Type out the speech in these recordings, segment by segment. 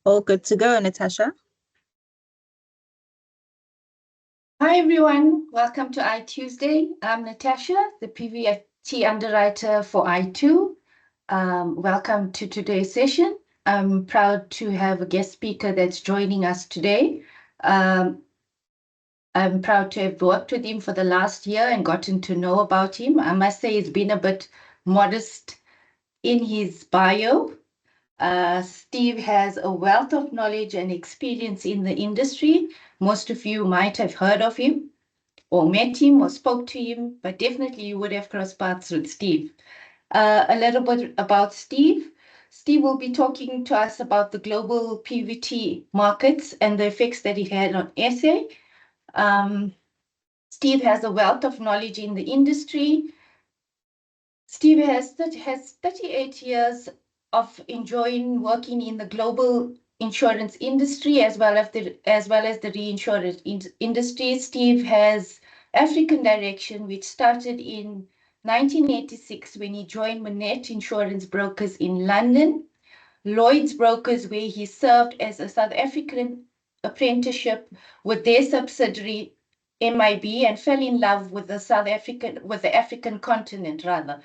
All good to go, Natasha. Hi everyone, welcome to iTOOsday. I'm Natasha, the PVT underwriter for iTOO. Welcome to today's session. I'm proud to have a guest speaker that's joining us today. I'm proud to have worked with him for the last year and gotten to know about him. I must say he's been a bit modest in his bio. Steve has a wealth of knowledge and experience in the industry. Most of you might have heard of him, or met him or spoke to him, but definitely you would have crossed paths with Steve. A little bit about Steve. Steve will be talking to us about the global PVT markets and the effects that it had on SA. Steve has a wealth of knowledge in the industry. Steve has 38 years of enjoying working in the global insurance industry as well as the reinsurance industry. Steve has African direction, which started in 1986 when he joined Manette Insurance Brokers in London, Lloyd's Brokers, where he served as a South African apprenticeship with their subsidiary MIB, and fell in love with the African continent rather,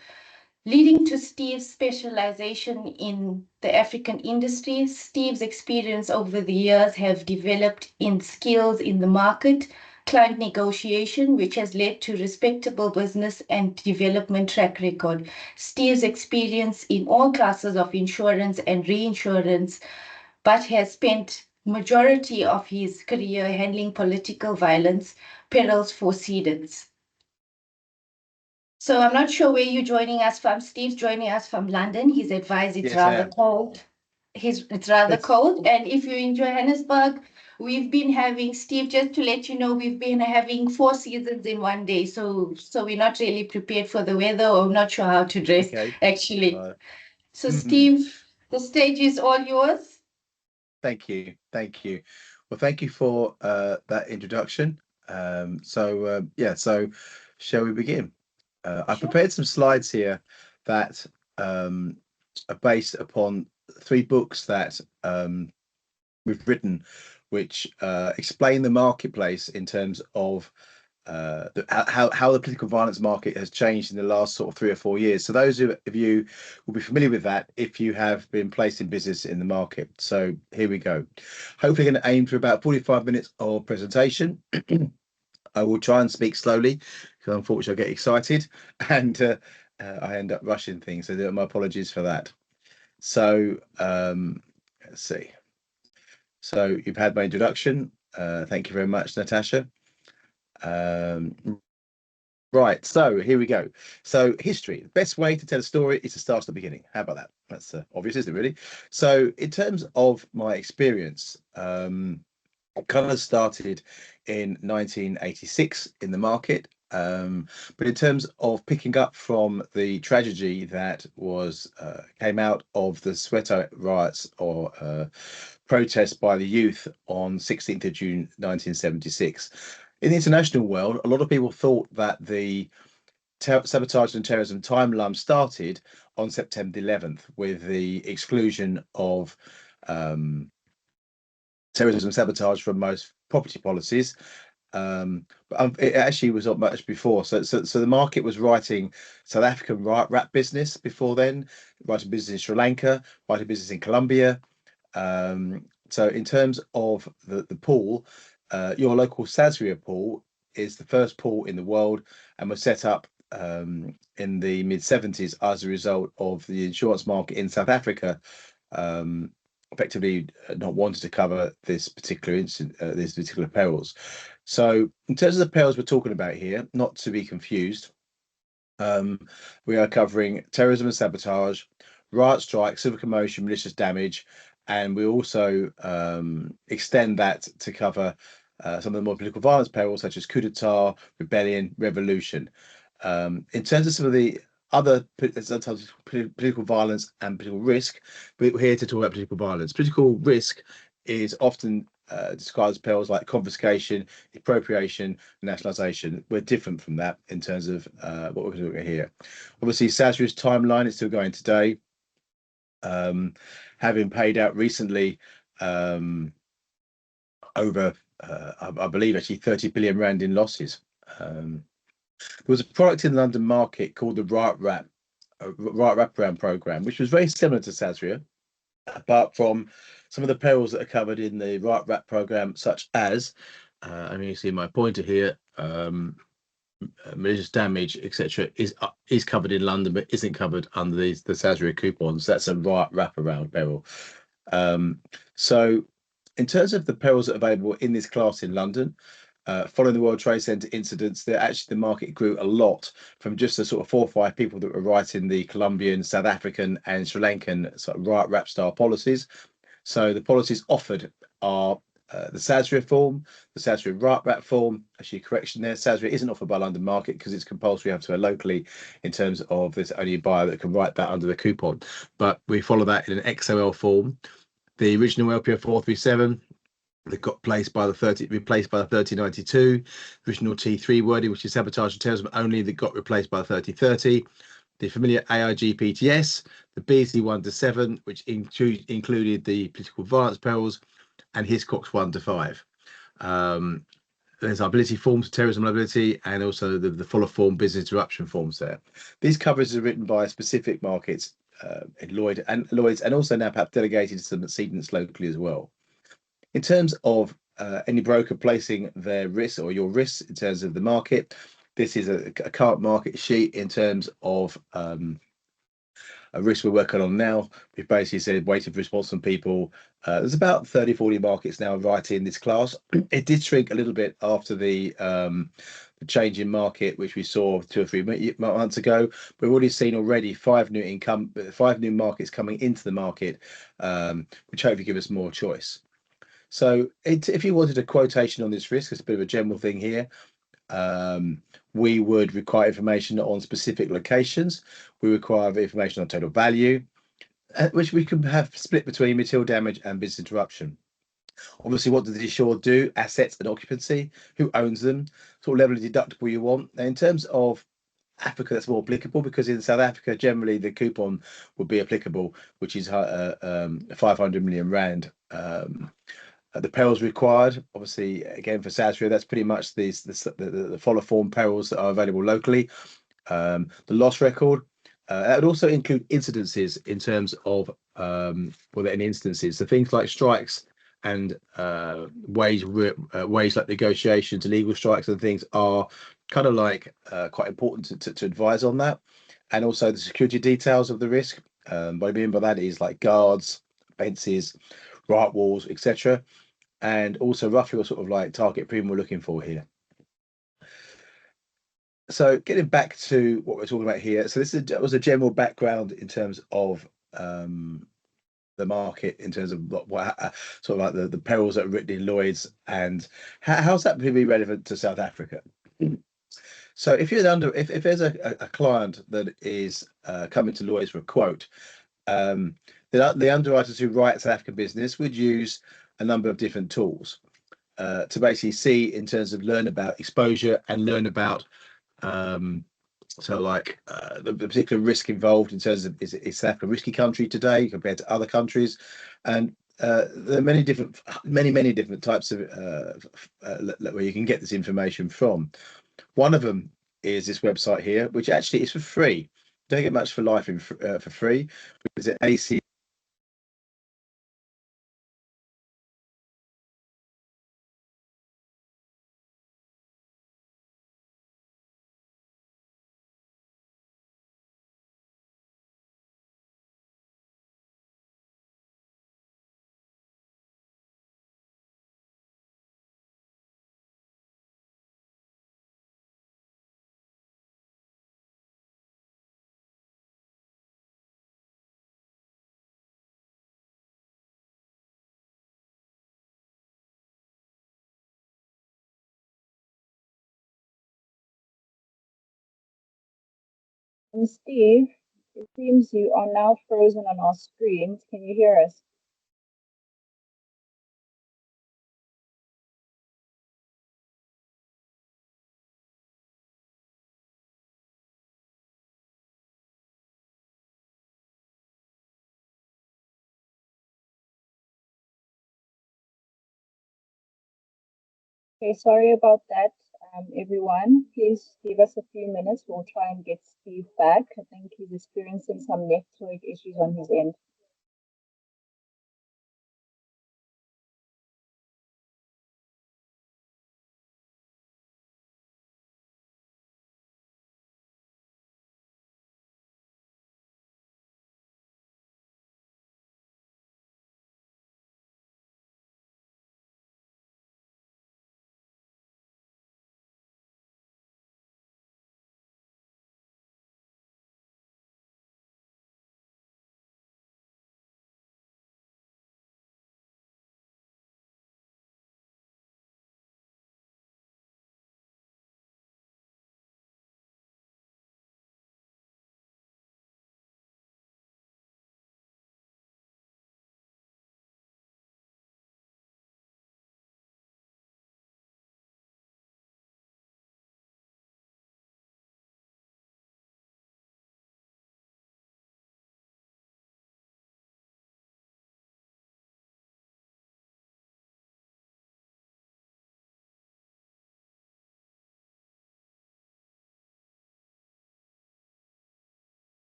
leading to Steve's specialization in the African industry. Steve's experience over the years have developed in skills in the market, client negotiation, which has led to respectable business and development track record. Steve's experience in all classes of insurance and reinsurance, but has spent majority of his career handling political violence perils for cedents. So I'm not sure where you're joining us from. Steve's joining us from London. He's advised it's rather cold. It's rather cold. And if you're in Johannesburg, we've been having, Steve, just to let you know, we've been having 4 seasons in one day. So we're not really prepared for the weather, or not sure how to dress, actually. So Steve, the stage is all yours. Thank you. Thank you. Well, thank you for that introduction. So shall we begin? I prepared some slides here that are based upon 3 books that we've written, which explain the marketplace in terms of how the political violence market has changed in the last sort of 3 or 4 years. So those of you will be familiar with that if you have been placed in business in the market. So here we go. Hopefully going to aim for about 45 minutes of presentation. I will try and speak slowly because unfortunately I get excited and I end up rushing things. So my apologies for that. So let's see. So you've had my introduction. Thank you very much, Natasha. Right, so here we go. So history, the best way to tell a story is to start at the beginning. How about that? That's obvious, isn't it, really? So in terms of my experience, I kind of started in 1986 in the market, but in terms of picking up from the tragedy that was came out of the Soweto riots or protests by the youth on 16th of June 1976. In the international world, a lot of people thought that the sabotage and terrorism timeline started on September 11th with the exclusion of terrorism sabotage from most property policies, but it actually was not much before. So the market was writing South African rap business before then, writing business in Sri Lanka, writing business in Colombia. So in terms of the pool, your local Sasria pool is the first pool in the world and was set up in the mid-70s as a result of the insurance market in South Africa effectively not wanted to cover this particular incident, these particular perils. So in terms of the perils we're talking about here, not to be confused, we are covering terrorism and sabotage, riot strike, civil commotion, malicious damage, and we also extend that to cover some of the more political violence perils such as coup d'etat, rebellion, revolution. In terms of some of the other sometimes political violence and political risk, we're here to talk about political violence. Political risk is often described as perils like confiscation, expropriation, nationalisation. We're different from that in terms of what we're doing here. Obviously, Sasria's timeline is still going today, having paid out recently over, I believe, actually 30 billion rand in losses. There was a product in the London market called the Right Wraparound program, which was very similar to Sasria, apart from some of the perils that are covered in the Right Wrap program, such as, I mean, you see my pointer here, malicious damage, etc., is covered in London, but isn't covered under the Sasria coupons. That's a Right Wraparound peril. So, in terms of the perils that are available in this class in London, following the World Trade Center incidents, the market grew a lot from just the sort of 4 or 5 people that were writing the Colombian, South African, and Sri Lankan sort of right wrap style policies. So the policies offered are the Sasria form, the Sasria right wrap form. Actually, correction there, Sasria isn't offered by London Market because it's compulsory. You have to go locally in terms of there's only a buyer that can write that under the coupon. But we follow that in an XOL form. The original LPO 437 that got replaced by the 3092, original T3 wording, which is sabotage and terrorism only, that got replaced by the 3030, the familiar AIG PTS, the BC 1 to 7, which included the political violence perils, and Hiscox 1 to 5. There's liability forms, terrorism liability, and also the fuller form business interruption forms there. These coverages are written by specific markets in Lloyd's, and also now perhaps delegated to some cedents locally as well. In terms of any broker placing their risks or your risks in terms of the market, this is a current market sheet in terms of a risk we're working on now. We've basically said waiting for response from people. There's about 30, 40 markets now writing this class. It did shrink a little bit after the change in market, which we saw 2 or 3 months ago. We've already seen already 5 new markets coming into the market, which hopefully give us more choice. So if you wanted a quotation on this risk, it's a bit of a general thing here. We would require information on specific locations. We require information on total value, which we can have split between material damage and business interruption. Obviously, what does the insured do? Assets and occupancy, who owns them, sort of level of deductible you want. Now, in terms of Africa, that's more applicable because in South Africa, generally the coupon would be applicable, which is 500 million rand. The perils required, obviously, again for Sasria, that's pretty much the follow form perils that are available locally. The loss record, that would also include incidences in terms of were there any instances. So things like strikes and ways like negotiations, illegal strikes and things are kind of like quite important to advise on that. And also the security details of the risk. What I mean by that is like guards, fences, right walls, etc. And also roughly what sort of like target premium we're looking for here. So getting back to what we're talking about here. So that was a general background in terms of the market, in terms of what sort of like the perils that are written in Lloyd's, and how's that going to be relevant to South Africa? So if there's a client that is coming to Lloyd's for a quote, the underwriters who write South African business would use a number of different tools to basically see in terms of learn about exposure and learn about the particular risk involved in terms of is South Africa a risky country today compared to other countries, and there are many different types of where you can get this information from. One of them is this website here, which actually is for free. Don't get much for life for free. Is it AC? And Steve, it seems you are now frozen on our screens. Can you hear us? Okay, sorry about that, everyone. Please give us a few minutes. We'll try and get Steve back. I think he's experiencing some network issues on his end.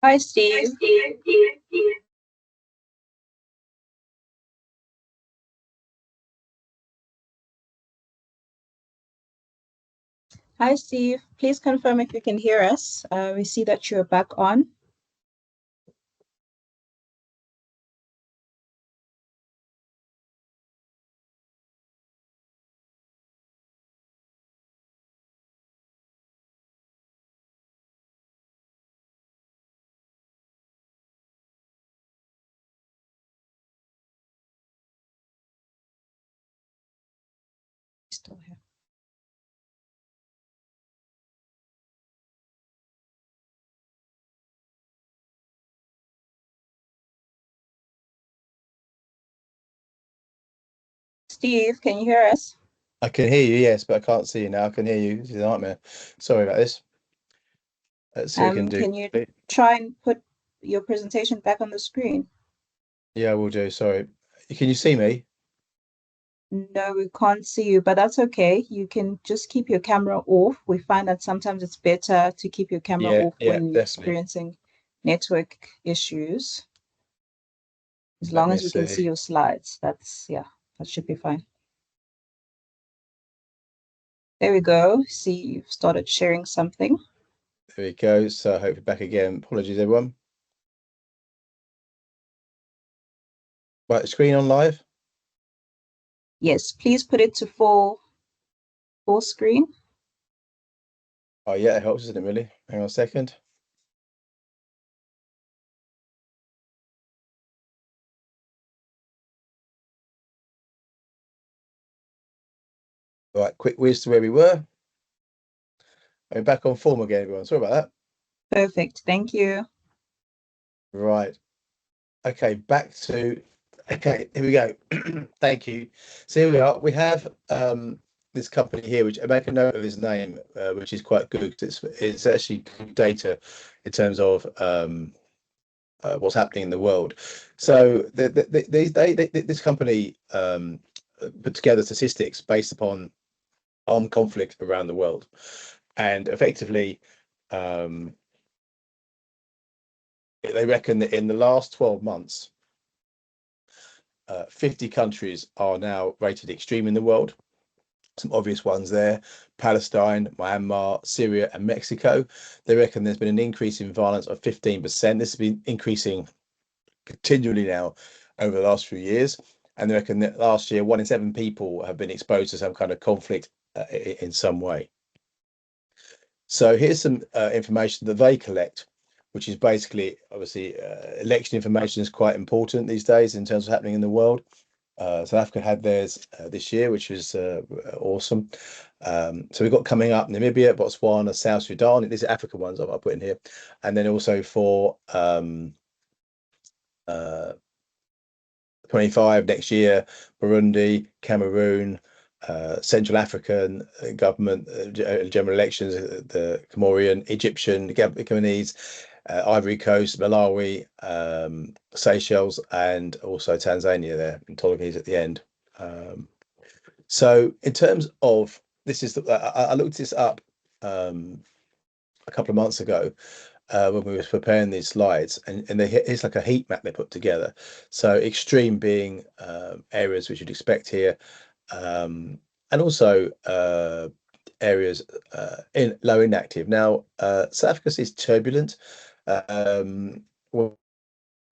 Hi, Steve. Hi, Steve. Please confirm if you can hear us. We see that you're back on. Still here. Steve, can you hear us? I can hear you, yes, but I can't see you now. I can hear you. This is a nightmare. Sorry about this. Let's see what we can do. Can you try and put your presentation back on the screen? Yeah, we'll do. Sorry. Can you see me? No, we can't see you, but that's okay. You can just keep your camera off. We find that sometimes it's better to keep your camera off when you're definitely. experiencing network issues. As Let long me as we can see. see your slides, that should be fine. There we go. See, you've started sharing something. There we go. So hopefully back again. Apologies, everyone. Right, screen on live. Yes, please put it to full screen. Oh yeah, it helps, doesn't it, really? Hang on a second. Right, quick whiz to where we were. I'm back on form again, everyone. Sorry about that. Perfect. Thank you. Right. Okay, okay, here we go. Thank you. So here we are. We have this company here, which I make a note of his name, which is quite good because it's actually good data in terms of what's happening in the world. So this company put together statistics based upon armed conflict around the world, and effectively they reckon that in the last 12 months 50 countries are now rated extreme in the world, Some obvious ones there: Palestine, Myanmar, Syria, and Mexico. They reckon there's been an increase in violence of 15%. This has been increasing continually now over the last few years. And they reckon that last year, 1 in 7 people have been exposed to some kind of conflict in some way. So here's some information that they collect, which is basically, obviously, election information is quite important these days in terms of happening in the world. South Africa had theirs this year, which was awesome. So we've got coming up Namibia, Botswana, South Sudan. These are African ones I've put in here. And then also for 25 next year, Burundi, Cameroon, Central African government, general elections, the Comorian, Egyptian, Gabonese, Ivory Coast, Malawi, Seychelles, and also Tanzania there, and Togolese at the end. So in terms of this, I looked this up a couple of months ago when we were preparing these slides, and it's like a heat map they put together. So extreme being areas which you'd expect here, and also areas in low inactive. Now, South Africa is turbulent. Whether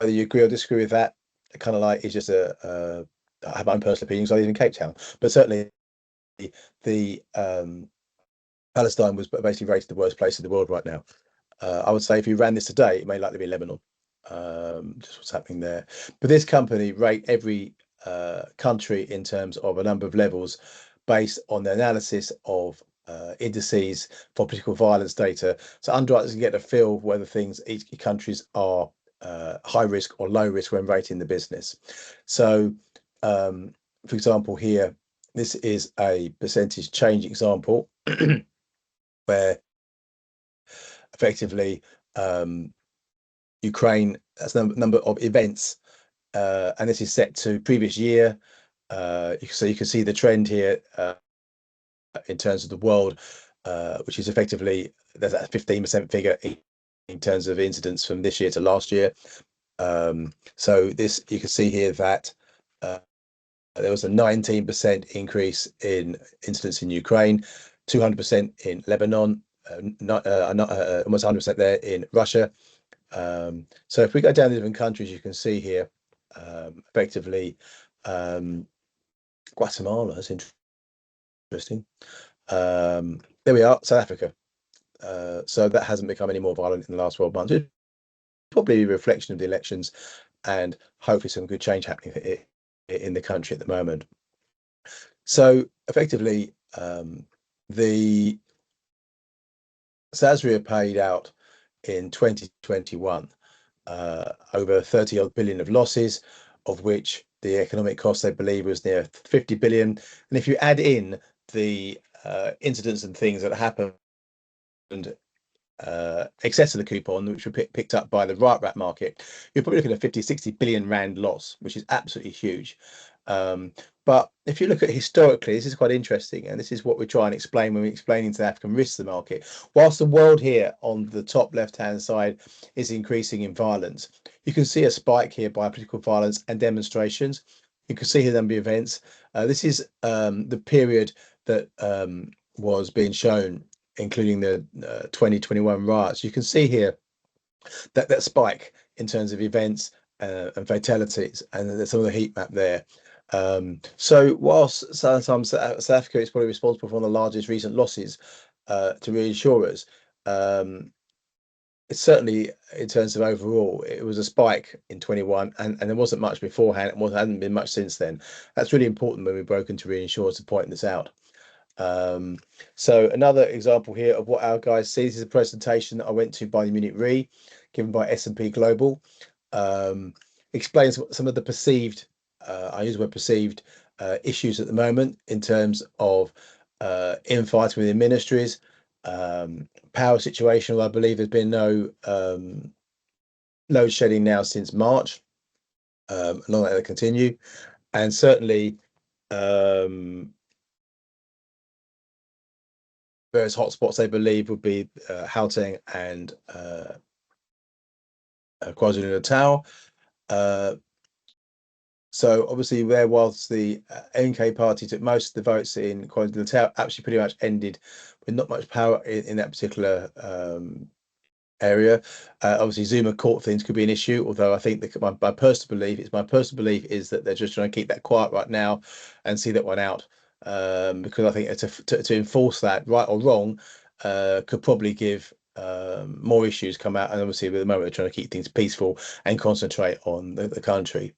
you agree or disagree with that, kind of like it's just I have my own personal opinions. I live in Cape Town, but certainly the Palestine was basically rated the worst place in the world right now. I would say if you ran this today, it may likely be Lebanon. Just what's happening there. But this company rate every country in terms of a number of levels based on the analysis of indices for political violence data. So underwriters can get a feel of whether each countries are high risk or low risk when rating the business. So, for example, here, this is a percentage change example where effectively Ukraine, that's the number of events, and this is set to previous year. So you can see the trend here in terms of the world, which is effectively there's that 15% figure in terms of incidents from this year to last year. So this, you can see here that there was a 19% increase in incidents in Ukraine, 200% in Lebanon, almost 100% there in Russia. So if we go down the different countries, you can see here effectively Guatemala is interesting. There we are, South Africa. So that hasn't become any more violent in the last 12 months. It's probably a reflection of the elections and hopefully some good change happening in the country at the moment. So effectively, the Sasria paid out in 2021 over 30 odd billion of losses, of which the economic cost they believe was near 50 billion. And if you add in the incidents and things that happened excess of the coupon, which were picked up by the rat market, you're probably looking at 50-60 billion rand loss, which is absolutely huge. But if you look at historically, this is quite interesting, and this is what we try and explain when we're explaining South African risks to the market. Whilst the world here on the top left-hand side is increasing in violence, you can see a spike here by political violence and demonstrations. You can see here the number of events. This is the period that was being shown, including the 2021 riots. You can see here that spike in terms of events and fatalities, and there's some of the heat map there. So whilst sometimes South Africa is probably responsible for one of the largest recent losses to reinsurers, it's certainly, in terms of overall, it was a spike in 21, and there wasn't much beforehand. It hasn't been much since then. That's really important when we've broken to reinsurers to point this out. So another example here of what our guys see. This is a presentation that I went to by the Munich Re, given by S&P Global. Explains some of the perceived, I use the word perceived, issues at the moment in terms of infighting within ministries, power situation. Well, I believe there's been no load shedding now since March. Long that will continue, and certainly various hotspots they believe would be Gauteng and KwaZulu-Natal. So obviously there, whilst the NK party took most of the votes in KwaZulu-Natal, actually pretty much ended with not much power in that particular area. Obviously Zuma court things could be an issue, although I think my personal belief is that they're just trying to keep that quiet right now and see that one out, because I think to enforce that, right or wrong, could probably give more issues come out. And obviously at the moment they're trying to keep things peaceful and concentrate on the country.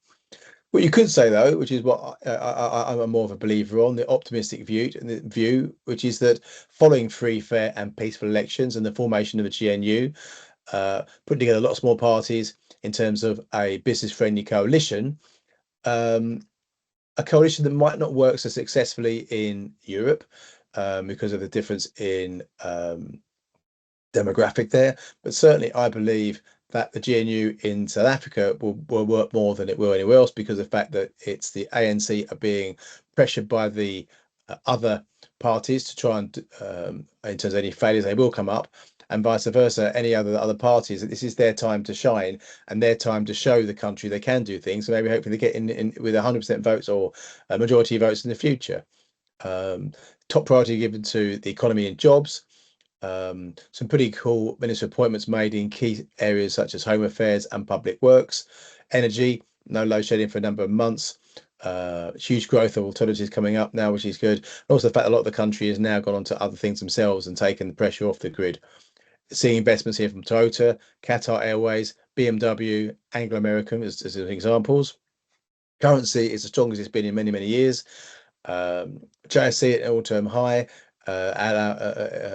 What you could say, though, which is what I'm more of a believer on, the optimistic view, which is that following free, fair and peaceful elections and the formation of a GNU, putting together a lot of small parties in terms of a business-friendly coalition, a coalition that might not work so successfully in Europe because of the difference in demographic there, but certainly I believe that the GNU in South Africa will work more than it will anywhere else, because of the fact that it's the ANC are being pressured by the other parties to try and in terms of any failures they will come up, and vice versa, any other parties, that this is their time to shine and their time to show the country they can do things. So maybe hopefully they get in with 100% votes or a majority of votes in the future. Top priority given to the economy and jobs. Some pretty cool minister appointments made in key areas such as home affairs and public works. Energy, no load shedding for a number of months. Huge growth of alternatives coming up now, which is good. And also the fact that a lot of the country has now gone on to other things themselves and taken the pressure off the grid. Seeing investments here from Toyota, Qatar Airways, BMW, Anglo American as examples. Currency is the strongest it's been in many years. JSE at an all-time high,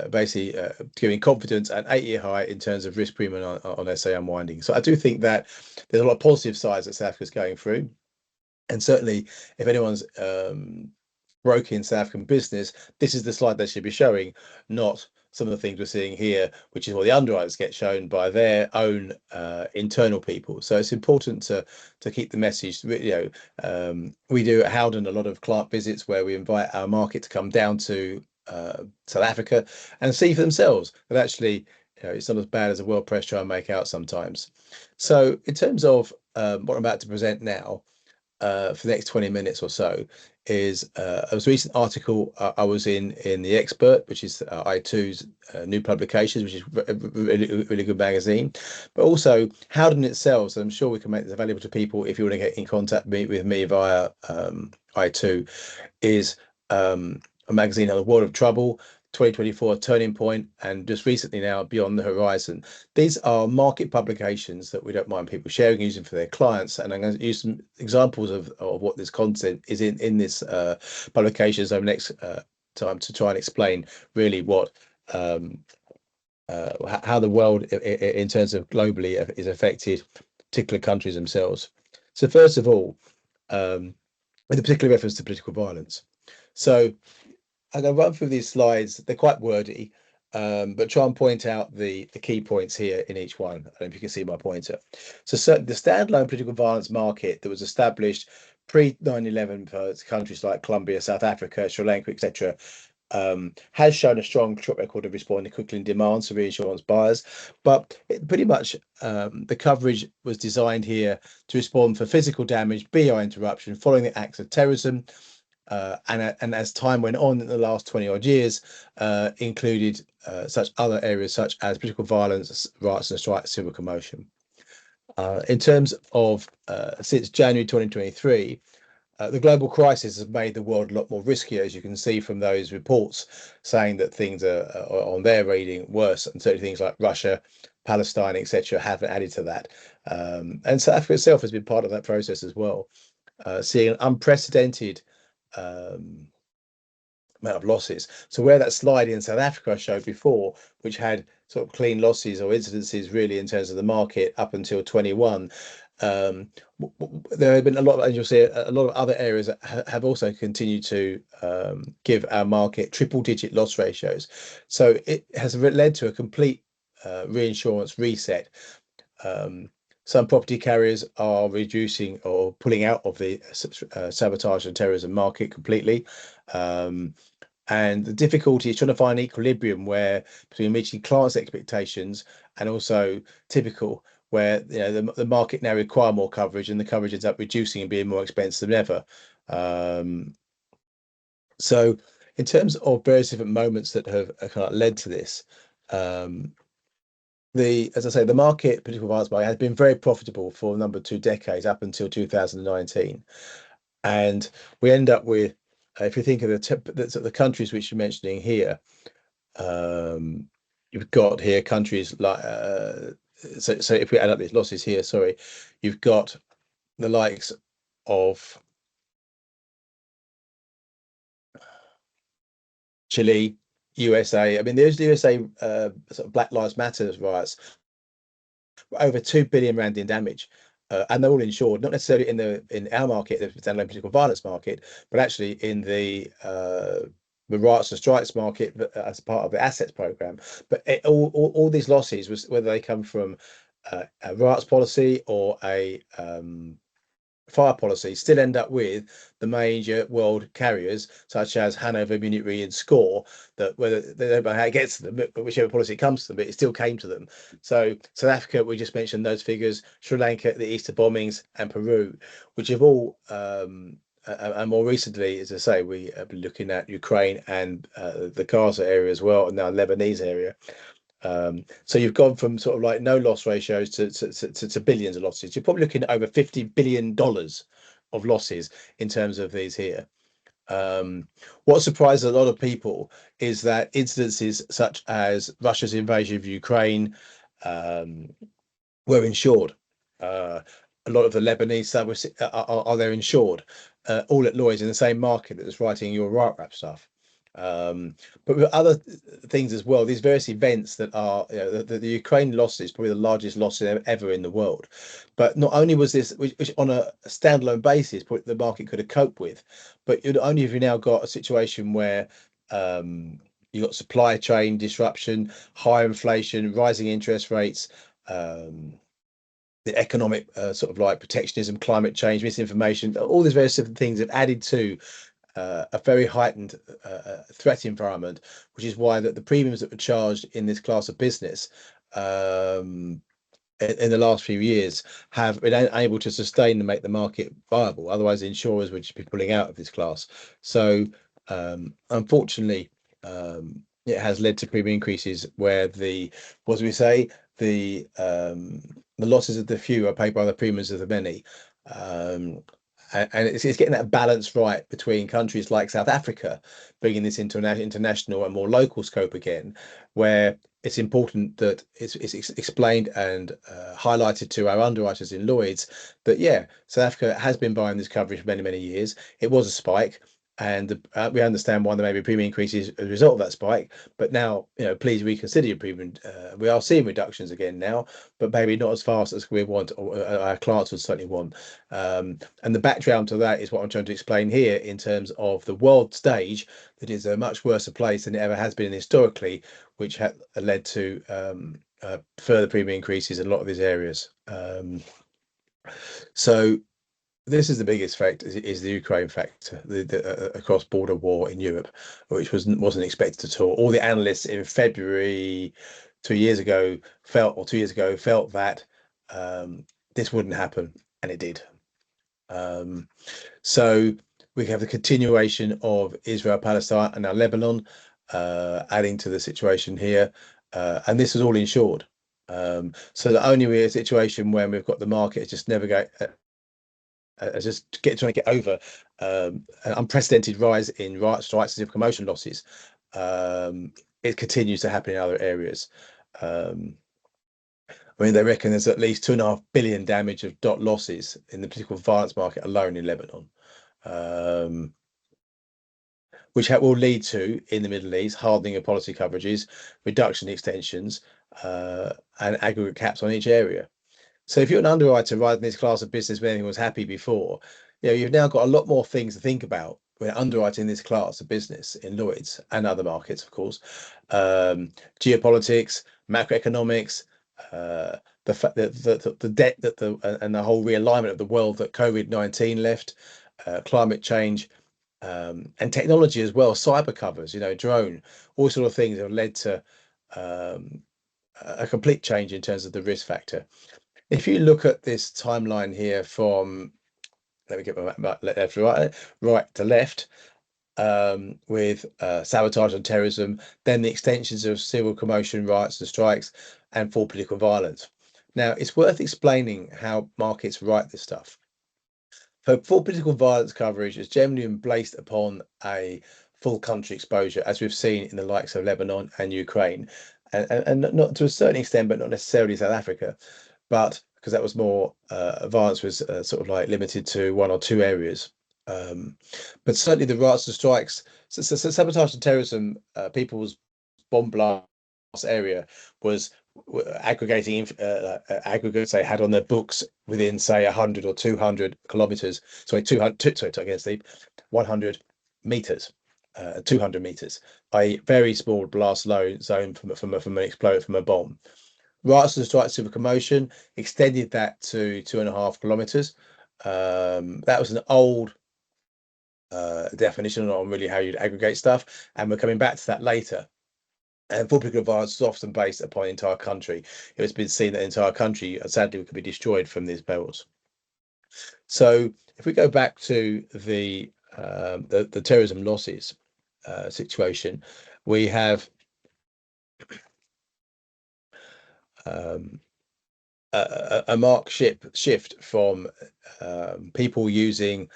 basically giving confidence at 8-year high in terms of risk premium on SA unwinding. So I do think that there's a lot of positive sides that South Africa is going through, and certainly if anyone's broken South African business, this is the slide they should be showing, not some of the things we're seeing here, which is what the underwriters get shown by their own internal people. So it's important to keep the message. You know, we do at Howden a lot of client visits where we invite our market to come down to South Africa and see for themselves that actually, you know, it's not as bad as the world press try and make out sometimes. So in terms of what I'm about to present now, for the next 20 minutes or so, is a recent article I was in The Expert, which is iTOO's new publications, which is a really good magazine, but also Howden itself. So I'm sure we can make this available to people if you want to get in contact with me via iTOO, is a magazine on the world of trouble, 2024 Turning Point, and just recently now Beyond the Horizon. These are market publications that we don't mind people sharing, using for their clients, and I'm going to use some examples of what this content is in this publications over next time to try and explain really what how the world in terms of globally is affected, particular countries themselves. So first of all, with a particular reference to political violence. So I'm going to run through these slides. They're quite wordy, but try and point out the key points here in each one. I don't know if you can see my pointer. So the standalone political violence market that was established pre 9/11 for countries like Colombia, South Africa, Sri Lanka, etc., has shown a strong track record of responding quickly in demands for reinsurance buyers. But pretty much the coverage was designed here to respond for physical damage, BI interruption following the acts of terrorism. And as time went on in the last 20 odd years, included such other areas such as political violence, riots and strikes, civil commotion. In terms of since January 2023, the global crisis has made the world a lot more riskier, as you can see from those reports saying that things are on their reading worse, and certainly things like Russia, Palestine, etc., haven't added to that. And South Africa itself has been part of that process as well, seeing an unprecedented amount of losses. So where that slide in South Africa I showed before, which had sort of clean losses or incidences really in terms of the market up until 21, there have been a lot, and you'll see a lot of other areas that have also continued to give our market triple-digit loss ratios. So it has led to a complete reinsurance reset. Some property carriers are reducing or pulling out of the sabotage and terrorism market completely. And the difficulty is trying to find equilibrium where between meeting clients' expectations and also typical where the market now require more coverage, and the coverage ends up reducing and being more expensive than ever. So in terms of various different moments that have kind of led to this, as I say, the market, political violence market, has been very profitable for a number of 2 decades up until 2019, and we end up with, if you think of the countries which you're mentioning here, you've got here countries like so if we add up these losses here, sorry, you've got the likes of Chile, USA. I mean, there's the USA sort of Black Lives Matter riots, over 2 billion rand in damage, and they're all insured, not necessarily in our market, the standalone political violence market, but actually in the riots and strikes market as part of the assets program. But all these losses, whether they come from a riots policy or a fire policy, still end up with the major world carriers such as Hanover, Munich Re and SCOR, that whether they don't know how it gets to them, but whichever policy comes to them, it still came to them. So South Africa, we just mentioned those figures, Sri Lanka, the Easter bombings, and Peru, which have all and more recently, as I say, we have been looking at Ukraine and the Gaza area as well, and now Lebanese area. So you've gone from sort of like no loss ratios to billions of losses. You're probably looking at over $50 billion of losses in terms of these here. What surprises a lot of people is that incidences such as Russia's invasion of Ukraine were insured. A lot of the Lebanese subs are there insured, all at Lloyd's in the same market that was writing your right wrap stuff. But with other things as well, these various events that are, the Ukraine loss is probably the largest loss ever in the world. But not only was this, which on a standalone basis, the market could have coped with, but only if you now got a situation where you've got supply chain disruption, high inflation, rising interest rates, the economic sort of like protectionism, climate change, misinformation, all these various different things have added to a very heightened threat environment, which is why the premiums that were charged in this class of business in the last few years have been able to sustain and make the market viable. Otherwise, insurers would just be pulling out of this class. So unfortunately, it has led to premium increases where what do we say, the losses of the few are paid by the premiums of the many. And it's getting that balance right between countries like South Africa, bringing this into an international and more local scope again, where it's important that it's explained and highlighted to our underwriters in Lloyd's that, yeah, South Africa has been buying this coverage for many, many years. It was a spike, and we understand why there may be premium increases as a result of that spike. But now, please reconsider your premium. We are seeing reductions again now, but maybe not as fast as we want, or our clients would certainly want. And the background to that is what I'm trying to explain here in terms of the world stage, that is a much worse place than it ever has been historically, which had led to further premium increases in a lot of these areas. So this is the biggest factor, is the Ukraine factor, the cross-border war in Europe, which wasn't expected at all. All the analysts in February 2 years ago felt that this wouldn't happen, and it did. So we have the continuation of Israel, Palestine, and now Lebanon, adding to the situation here, and this is all insured. So that only we're in a situation when we've got the market just never go. Trying to get over an unprecedented rise in strikes and commotion losses. It continues to happen in other areas. I mean, they reckon there's at least 2.5 billion damage of dot losses in the political violence market alone in Lebanon, which will lead to, in the Middle East, hardening of policy coverages, reduction extensions, and aggregate caps on each area. So if you're an underwriter writing this class of business when anyone was happy before, you've now got a lot more things to think about when underwriting this class of business in Lloyd's and other markets, of course. Geopolitics, macroeconomics, the fact that the debt and the whole realignment of the world that COVID-19 left, climate change, and technology as well, cyber covers, drone, all sort of things have led to a complete change in terms of the risk factor. If you look at this timeline here from, let me get my map left to right to left, with sabotage and terrorism, then the extensions of civil commotion, riots and strikes, and full political violence. Now, it's worth explaining how markets write this stuff. So full political violence coverage is generally embraced upon a full country exposure, as we've seen in the likes of Lebanon and Ukraine, and not to a certain extent, but not necessarily South Africa, but because that was more violence was sort of like limited to one or two areas. But certainly the riots and strikes, so sabotage and terrorism, people's bomb blast area was aggregating aggregates they had on their books within, say, 100 or 200 kilometers. Sorry, 200. Sorry, against the 100 meters, 200 meters. A very small blast zone from an explode from a bomb. Riots and strikes of commotion extended that to 2.5 kilometers. That was an old definition on really how you'd aggregate stuff, and we're coming back to that later. And full political violence is often based upon the entire country. It's been seen that the entire country, sadly, could be destroyed from these perils. So if we go back to the terrorism losses situation, we have a marked shift from people using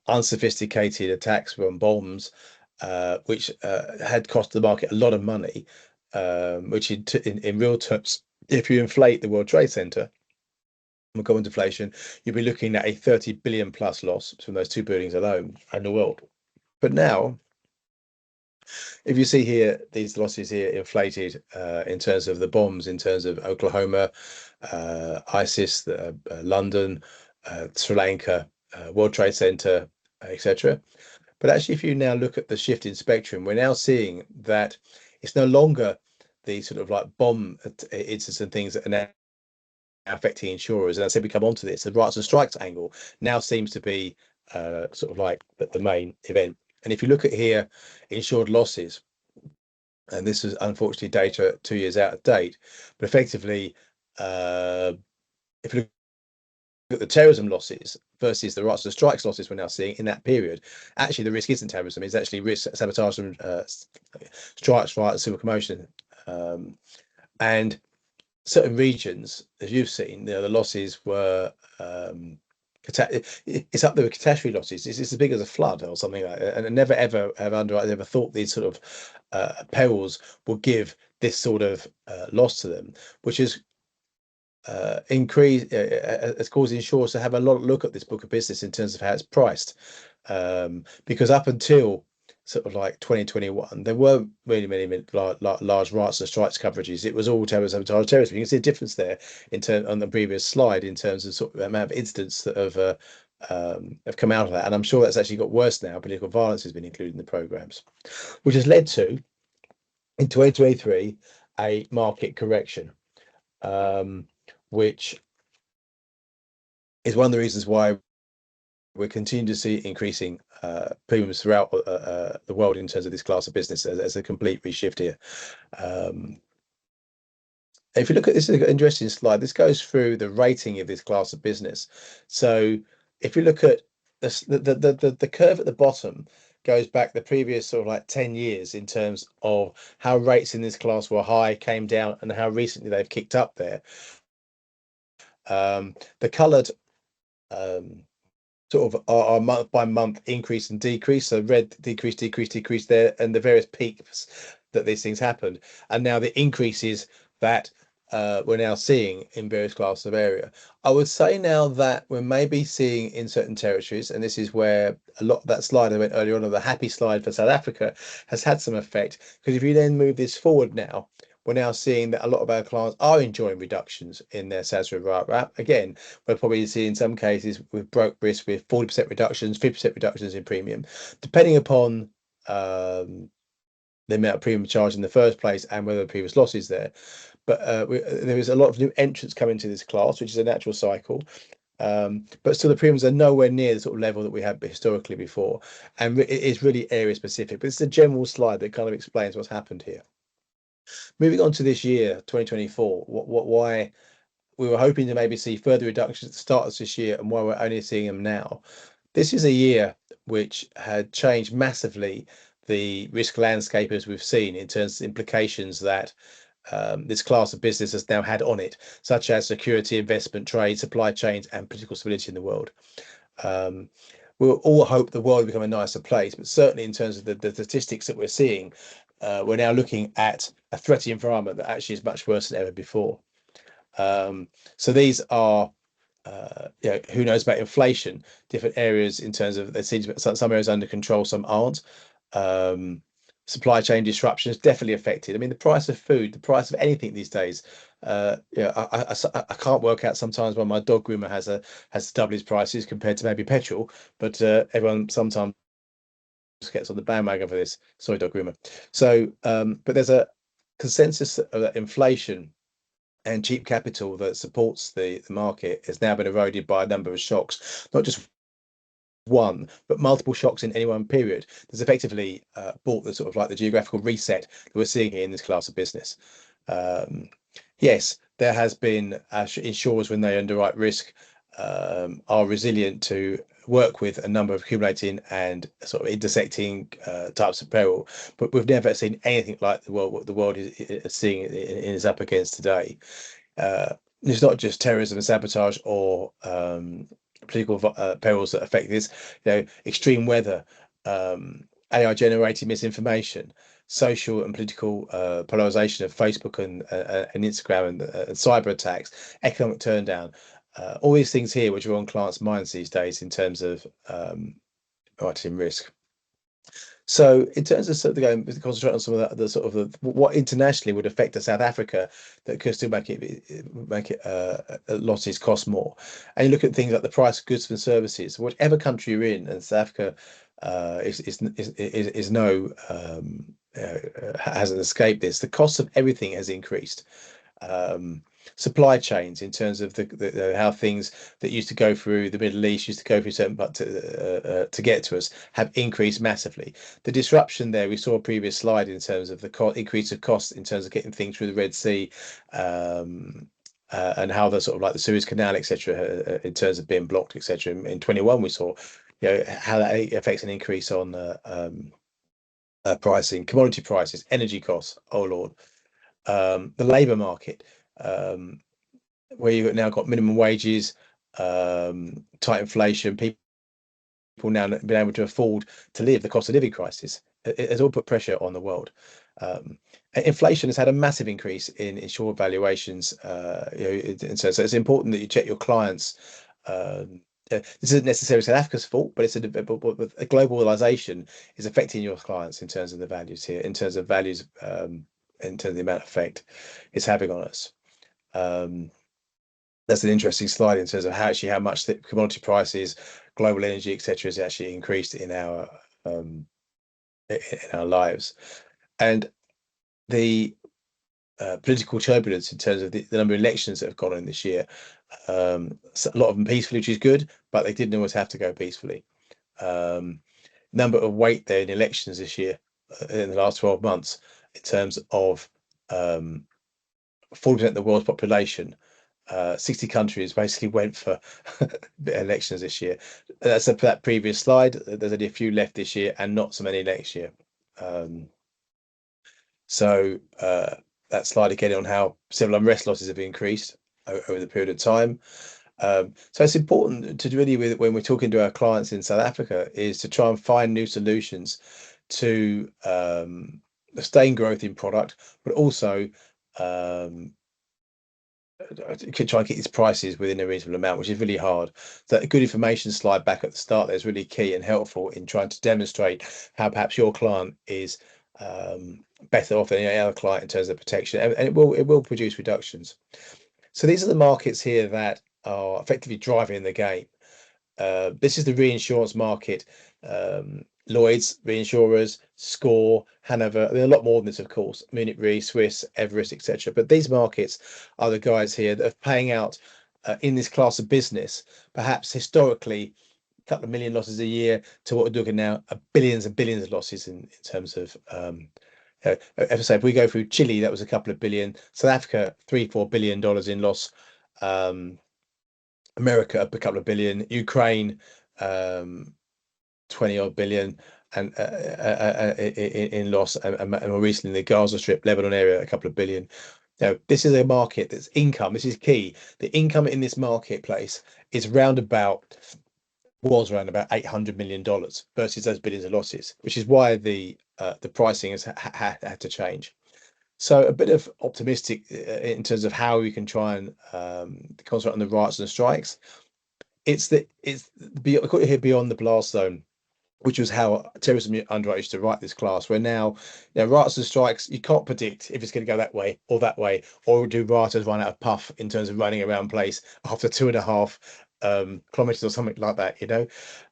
unsophisticated attacks from bombs, which had cost the market a lot of money, which in real terms, if you inflate the World Trade Center, we'll go into inflation, you'll be looking at a 30 billion plus loss from those two buildings alone in the world. But now, if you see here, these losses here inflated in terms of the bombs, in terms of Oklahoma, ISIS, London, Sri Lanka, World Trade Center, etc. But actually, if you now look at the shift in spectrum, we're now seeing that it's no longer the sort of like bomb incidents and things that are now affecting insurers. And I said we come onto this, the riots and strikes angle now seems to be sort of like the main event. And if you look at here, insured losses, and this is unfortunately data 2 years out of date, but effectively, if you look at the terrorism losses versus the riots and strikes losses we're now seeing in that period, actually the risk isn't terrorism, it's actually risk sabotage and strikes, riots, civil commotion, and certain regions, as you've seen, the losses were it's up there with catastrophe losses. It's as big as a flood or something like that. And I never ever have underwriters ever thought these sort of perils will give this sort of loss to them, which is has caused insurers to have a look at this book of business in terms of how it's priced, because up until sort of like 2021, there weren't really many large riots and strikes coverages. It was all terrorism. You can see a difference there in terms on the previous slide in terms of sort of the amount of incidents that have come out of that. And I'm sure that's actually got worse now. Political violence has been included in the programs, which has led to, in 2023, a market correction, which is one of the reasons why we're continuing to see increasing premiums throughout the world in terms of this class of business as a complete reshift here. If you look at this, is an interesting slide. This goes through the rating of this class of business. So if you look at the curve at the bottom, goes back the previous sort of like 10 years in terms of how rates in this class were high, came down, and how recently they've kicked up there. The coloured sort of our month by month increase and decrease. So red decrease, decrease, decrease there, and the various peaks that these things happened. And now the increases that we're now seeing in various classes of area. I would say now that we're maybe seeing in certain territories, and this is where a lot of that slide I went earlier on, of the happy slide for South Africa, has had some effect. Because if you then move this forward now, we're now seeing that a lot of our clients are enjoying reductions in their SASRA wrap. Again, we're probably seeing in some cases with broke risk with 40% reductions, 50% reductions in premium, depending upon the amount of premium charged in the first place and whether the previous loss is there. But there is a lot of new entrants coming to this class, which is a natural cycle. But still the premiums are nowhere near the sort of level that we had historically before. And it is really area specific. But it's a general slide that kind of explains what's happened here. Moving on to this year, 2024, why we were hoping to maybe see further reductions at the start of this year, and why we're only seeing them now. This is a year which had changed massively the risk landscape as we've seen, in terms of implications that this class of business has now had on it, such as security, investment, trade, supply chains, and political stability in the world. We'll all hope the world will become a nicer place, but certainly in terms of the statistics that we're seeing, we're now looking at a threat environment that actually is much worse than ever before. So these are, who knows about inflation, different areas in terms of, there seems to be some areas under control, some aren't. Supply chain disruptions definitely affected. I mean, the price of food, the price of anything these days. I can't work out sometimes why my dog groomer has to double his prices compared to maybe petrol, but everyone sometimes gets on the bandwagon for this. Sorry, dog groomer. So, but there's a consensus that inflation and cheap capital that supports the market has now been eroded by a number of shocks, not just one, but multiple shocks in any one period. There's effectively brought the sort of like the geographical reset that we're seeing here in this class of business. Yes, there has been insurers, when they underwrite risk, are resilient to work with a number of accumulating and sort of intersecting types of peril, but we've never seen anything like what the world is seeing is up against today. It's not just terrorism and sabotage or political perils that affect this. Extreme weather, AI generated misinformation, social and political polarization of Facebook and Instagram, and cyber attacks, economic turndown, all these things here which are on clients' minds these days in terms of writing risk. So in terms of sort of going to concentrate on some of the sort of what internationally would affect South Africa that could still make it losses cost more, and you look at things like the price of goods and services, whichever country you're in, and South Africa hasn't escaped this. The cost of everything has increased. Supply chains, in terms of how things that used to go through the Middle East, used to go through certain parts to get to us, have increased massively. The disruption there, we saw a previous slide in terms of the increase of costs in terms of getting things through the Red Sea, and how the sort of like the Suez Canal, etc., in terms of being blocked, etc. In 21, we saw how that affects an increase on pricing, commodity prices, energy costs. Oh Lord. The labour market, where you've now got minimum wages, tight inflation, people now being able to afford to live, the cost of living crisis, it has all put pressure on the world. Inflation has had a massive increase in insured valuations, and so it's important that you check your clients. This isn't necessarily South Africa's fault, but it's a globalization is affecting your clients in terms of the values here, in terms of values, in terms of the amount of effect it's having on us. That's an interesting slide in terms of how much the commodity prices, global energy, etc., has actually increased in our lives, and the political turbulence in terms of the number of elections that have gone on this year. So a lot of them peacefully, which is good, but they didn't always have to go peacefully. Number of weight there in elections this year, in the last 12 months, in terms of 40% of the world's population, 60 countries basically went for elections this year. That's that previous slide. There's only a few left this year and not so many next year. So that slide again on how civil unrest losses have increased over the period of time. So it's important to really, when we're talking to our clients in South Africa, is to try and find new solutions to sustain growth in product, but also could try and keep these prices within a reasonable amount, which is really hard. So that good information slide back at the start there is really key and helpful in trying to demonstrate how perhaps your client is better off than any other client in terms of protection, and it will produce reductions. So these are the markets here that are effectively driving the game. This is the reinsurance market. Lloyd's reinsurers, SCOR, Hanover. There are a lot more than this, of course. Munich Re, Swiss, Everest, etc. But these markets are the guys here that are paying out in this class of business, perhaps historically a couple of million losses a year, to what we're looking now are billions and billions of losses in terms of. If we go through Chile, that was a couple of billion. South Africa, $3-4 billion in loss. America up a couple of billion, Ukraine 20 odd billion, and in loss, and more recently the Gaza Strip, Lebanon area, a couple of billion. Now, this is a market that's income. This is key. The income in this marketplace is was around about $800 million versus those billions of losses, which is why the pricing has had to change. So a bit of optimistic in terms of how we can try and concentrate on the rights and the strikes. It's I got it here beyond the blast zone, which was how terrorism underwriters used to write this class, where now, rights and strikes, you can't predict if it's going to go that way, or do writers run out of puff in terms of running around place after 2.5 kilometers or something like that,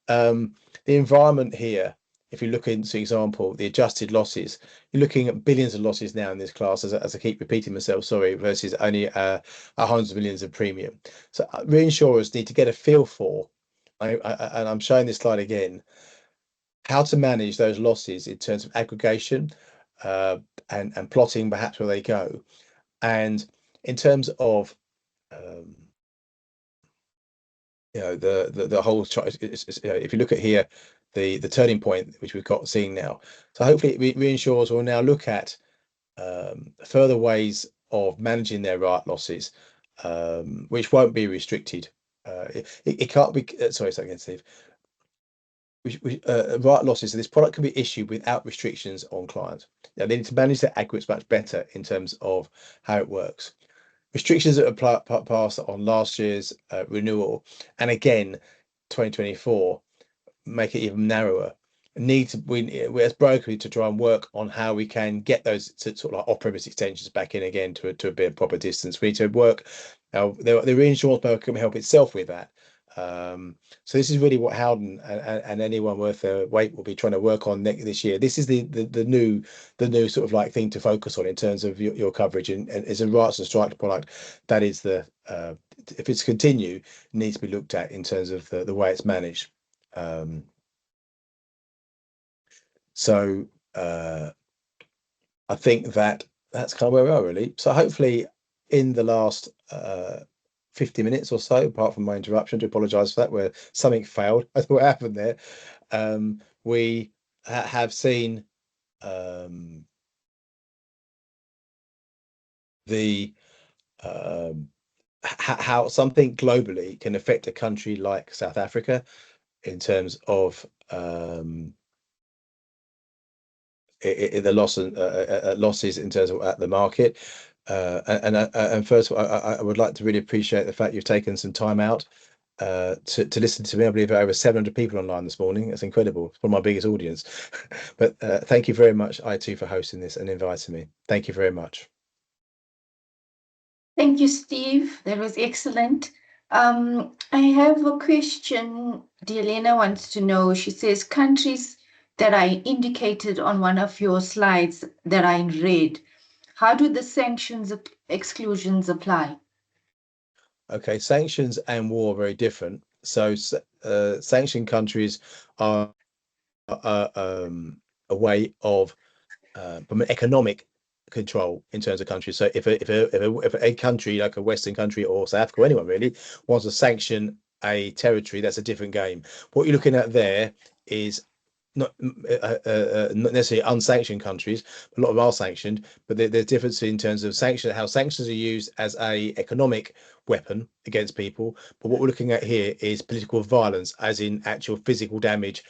the environment here, if you look into example, the adjusted losses, you're looking at billions of losses now in this class, as I keep repeating myself, sorry, versus only hundreds of millions of premium. So reinsurers need to get a feel for, and I'm showing this slide again, how to manage those losses in terms of aggregation and plotting perhaps where they go, and in terms of the whole chart. If you look at here, the turning point which we've got seeing now, so hopefully reinsurers will now look at further ways of managing their right losses, which won't be restricted. It can't be sorry, say again, Steve. Right losses, so this product can be issued without restrictions on clients. Now they need to manage their aggregates much better in terms of how it works. Restrictions that are passed on last year's renewal, and again 2024, make it even narrower. We as brokers to try and work on how we can get those to sort of like off-premise extensions back in again to a bit of proper distance. We need to work. Now the reinsurance market can help itself with that. So this is really what Howden and anyone worth their weight will be trying to work on this year. This is the new sort of like thing to focus on in terms of your coverage, and it's a rights and strike product. That is the if it's continue, needs to be looked at in terms of the way it's managed. So I think that's kind of where we are really. So hopefully in the last 50 minutes or so, apart from my interruption, to apologize for that, where something failed. I thought what happened there. We have seen how something globally can affect a country like South Africa in terms of the losses in terms of at the market. And first of all, I would like to really appreciate the fact you've taken some time out to listen to me. I believe over 700 people online this morning. That's incredible. It's one of my biggest audience. But thank you very much, iTOO, for hosting this and inviting me. Thank you very much. Thank you, Steve. That was excellent. I have a question. Dielena wants to know, she says, countries that I indicated on one of your slides that are in red, how do the sanctions exclusions apply? Okay, sanctions and war are very different. So sanctioned countries are a way of from an economic control in terms of countries. So if a country like a Western country or South Africa or anyone really wants to sanction a territory, that's a different game. What you're looking at there is not necessarily unsanctioned countries. A lot of them are sanctioned, but there's difference in terms of how sanctions are used as a economic weapon against people. But what we're looking at here is political violence, as in actual physical damage,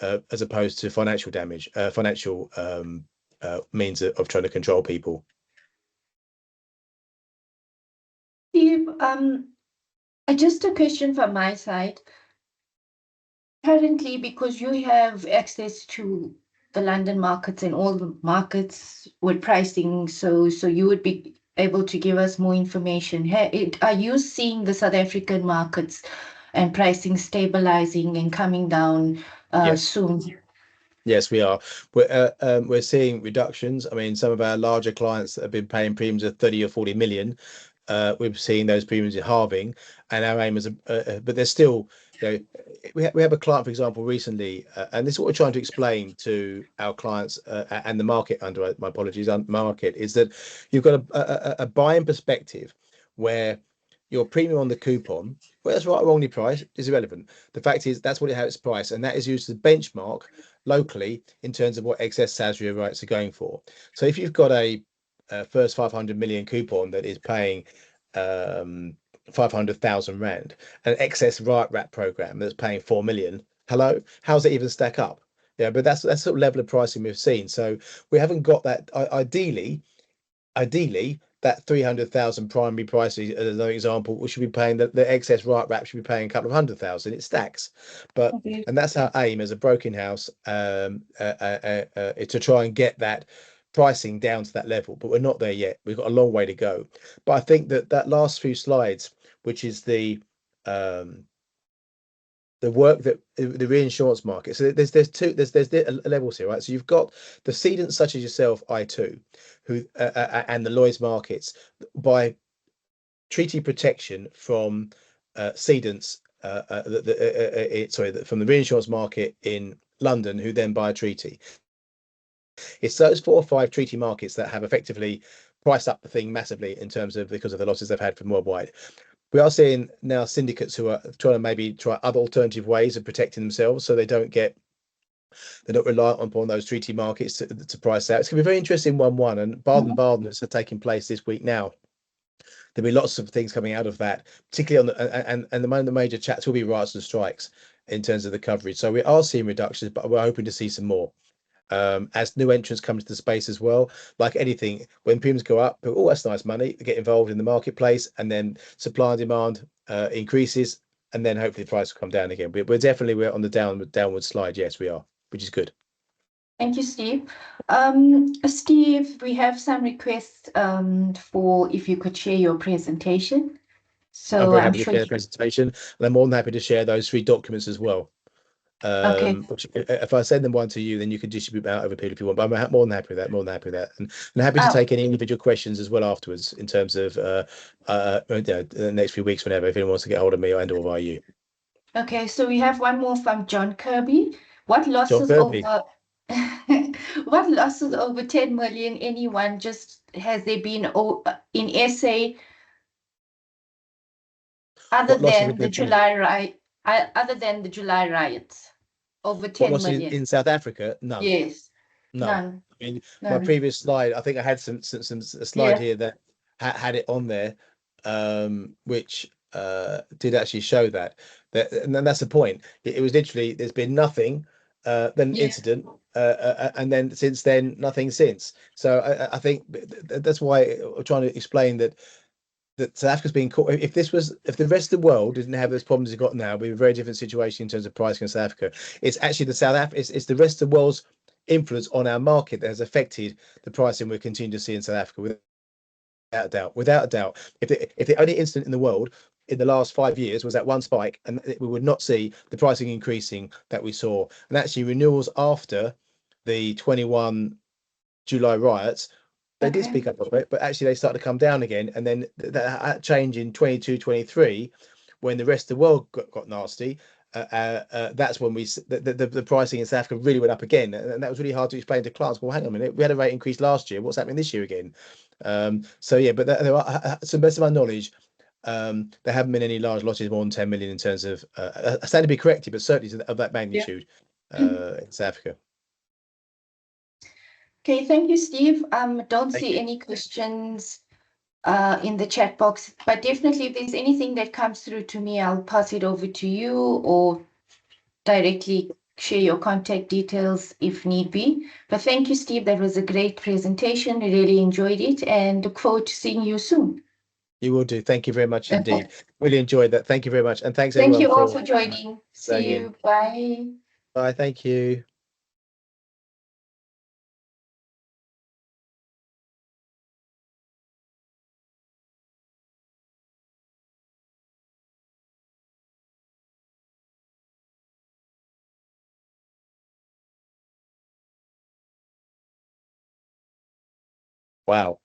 as opposed to financial damage, financial means of trying to control people. Steve, just a question from my side. Currently, because you have access to the London markets and all the markets with pricing, so you would be able to give us more information. Are you seeing the South African markets and pricing stabilizing and coming down soon? Yes, we are. We're seeing reductions. I mean, some of our larger clients that have been paying premiums of 30 or 40 million, we're seeing those premiums halving, and our aim is, but there's still, we have a client, for example, recently, and this is what we're trying to explain to our clients and the market my apologies, market, is that you've got a buying perspective where your premium on the coupon, whether it's right or wrongly priced, is irrelevant. The fact is that's how it's priced, and that is used as a benchmark locally in terms of what excess salary rights are going for. So if you've got a first 500 million coupon that is paying 500,000 rand, an excess right wrap program that's paying 4 million, hello, how's it even stack up? Yeah, but that's sort of level of pricing we've seen. So we haven't got that. Ideally, that 300,000 primary price, as an example, we should be paying the excess right wrap should be paying a couple of 100,000. It stacks, but and that's our aim as a broking house, to try and get that pricing down to that level. But we're not there yet. We've got a long way to go. But I think that last few slides, which is the work that the reinsurance market. So there's levels here, right? So you've got the cedants such as yourself, iTOO, who and the Lloyd's markets by treaty protection from cedants, from the reinsurance market in London, who then buy a treaty. It's those 4 or 5 treaty markets that have effectively priced up the thing massively in terms of because of the losses they've had from worldwide. We are seeing now syndicates who are trying to maybe try other alternative ways of protecting themselves, so they're not reliant upon those treaty markets to price out. It's going to be very interesting 1-1, and Baden-Baden is taking place this week now. There'll be lots of things coming out of that, particularly on the major chats will be riots and strikes in terms of the coverage. So we are seeing reductions, but we're hoping to see some more. As new entrants come into the space as well, like anything, when premiums go up, oh, that's nice money, they get involved in the marketplace, and then supply and demand increases, and then hopefully the price will come down again. We're on the downward slide. Yes, we are, which is good. Thank you, Steve. Steve, we have some requests for if you could share your presentation. So I'm very happy to share the presentation, and I'm more than happy to share those 3 documents as well. Which, if I send them one to you, then you can distribute them out over people if you want. But I'm more than happy with that. And happy to take any individual questions as well afterwards in terms of the next few weeks, whenever, if anyone wants to get hold of me or via you. Okay, so we have one more from John Kirby. What losses over 10 million anyone has there been in SA other than the July riots? Over 10 million in South Africa? None. Yes. None. I mean, my previous slide, I think I had a slide here that had it on there, which did actually show that, and then that's the point. It was literally there's been nothing, then incident, and then since then nothing since. So I think that's why I'm trying to explain that South Africa's been caught. If the rest of the world didn't have those problems they've got now, it'd be a very different situation in terms of pricing in South Africa. It's actually it's the rest of the world's influence on our market that has affected the pricing we continue to see in South Africa, without a doubt. If the only incident in the world in the last 5 years was that one spike, and we would not see the pricing increasing that we saw. And actually renewals after the 21 July riots, they did speak up a bit, but actually they started to come down again. And then that change in 22, 23, when the rest of the world got nasty, that's when the pricing in South Africa really went up again. And that was really hard to explain to clients. Well, hang on a minute, we had a rate increase last year. What's happening this year again? So yeah, but there are, to the best of my knowledge, there haven't been any large losses more than 10 million in terms of, I stand to be corrected, but certainly of that magnitude in South Africa. Okay, thank you, Steve. Don't see any questions in the chat box, but definitely if there's anything that comes through to me, I'll pass it over to you or directly share your contact details if need be. But thank you, Steve. That was a great presentation. I really enjoyed it and look forward to seeing you soon. You will do. Thank you very much indeed. Really enjoyed that. Thank you very much. And thanks Thank everyone you all for joining. See you. Bye. Bye. Thank you. Wow.